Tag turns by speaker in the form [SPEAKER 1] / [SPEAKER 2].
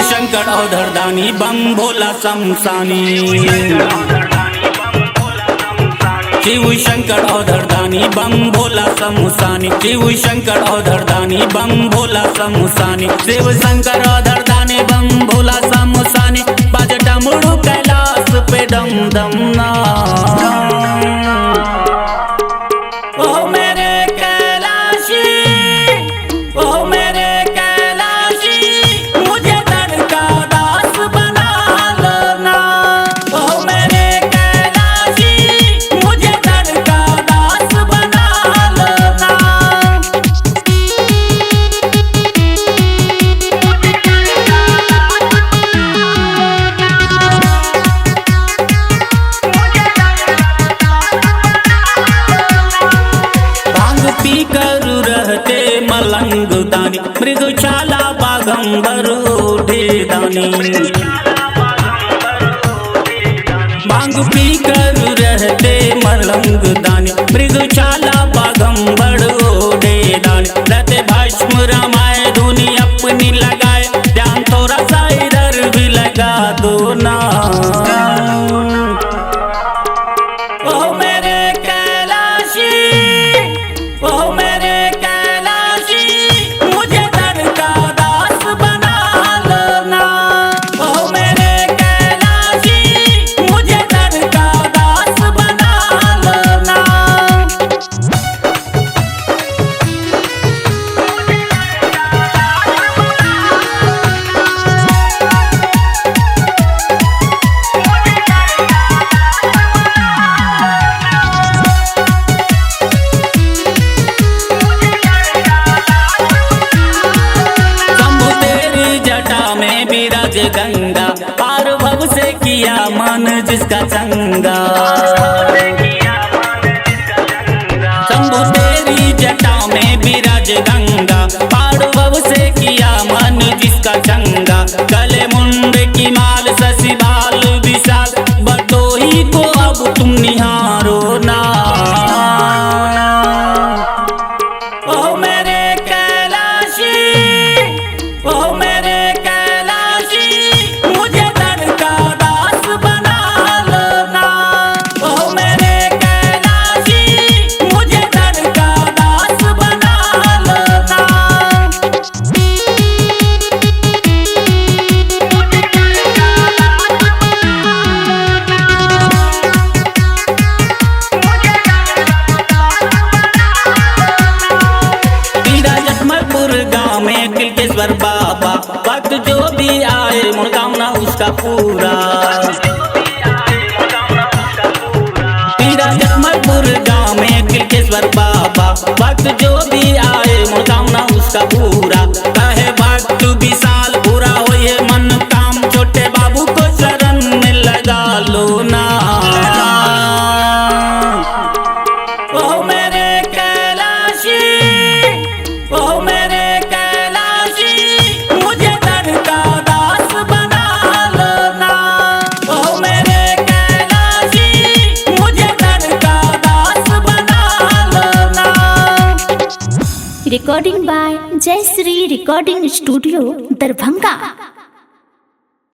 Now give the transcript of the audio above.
[SPEAKER 1] शंकर औधरदानी बम भोला शमशानी, शिव शंकर औधरदानी बम भोला शमशानी, शिव शंकर औधरदानी बम भोला शमशानी, शिव शंकर औधरदानी बम भोला शमशानी, बाज डमरू कैलाश पे डम डम ना। ओ मेरे कैलाशी, ओ मेरे कैलाशी, मुझे दर का दास बना लेना। ओ मेरे कैलाशी, मुझे दर का दास बना लेना। भांग पी कर रहते मलंग दानी, मृगशाला बागंबर ओढ़े दानी। भांग पी कर रहते मलंग दानी, मृगशाला बागंबर ओढ़े दानी। रहते भस्म रामाय धुनी अपनी लगाए, ध्यान थोड़ा सा इधर भी लगा दो ना। ओ मेरे कैलाशी, ओ मेरे कैलाशी, मुझे दर का दास बना लेना। ओ मेरे कैलाशी, मुझे दर का दास बना लेना। शंभु तेरी जटा में विराज गंगा, पार भव से किया मन जिसका चंगा। शंभु तेरी जटा में विराज गंगा, पार भव से किया मन जिसका चंगा। गले मुंड की माल शशि बाल विशाल, बटोही को अब तुम निहारो ना। ओ मेरे कैलाशी, ओ मेरे कैलाशी, मुझे दर का दास बना लेना। ओ मेरे कैलाशी, मुझे दर का दास बना लेना। जटमलपुर गाँव में तिलकेश्वर बाबा, वक्त जो भी आए मनोकामना उसका पूरा। जटमलपुर गाँव में तिलकेश्वर बाबा, वक्त जो भी आए मनोकामना उसका पूरा। कहे भक्त विशाल पूरा होए मन काम, छोटे बाबू को शरण में लगा लो ना। ओ मेरे कैलाशी, ओ मेरे कैलाशी, मुझे दर का दास बना लेना। ओ मेरे कैलाशी, मुझे दर का दास बना लेना।
[SPEAKER 2] रिकॉर्डिंग बाय जय श्री रिकॉर्डिंग स्टूडियो दरभंगा।